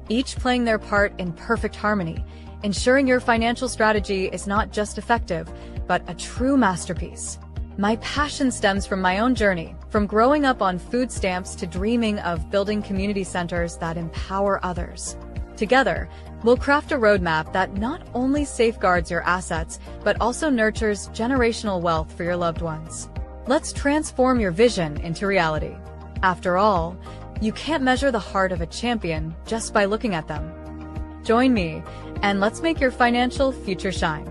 S3: each playing their part in perfect harmony, ensuring your financial strategy is not just effective, but a true masterpiece. My passion stems from my own journey, from growing up on food stamps to dreaming of building community centers that empower others. Together, we'll craft a roadmap that not only safeguards your assets, but also nurtures generational wealth for your loved ones. Let's transform your vision into reality. After all, you can't measure the heart of a champion just by looking at them. Join me, and let's make your financial future shine.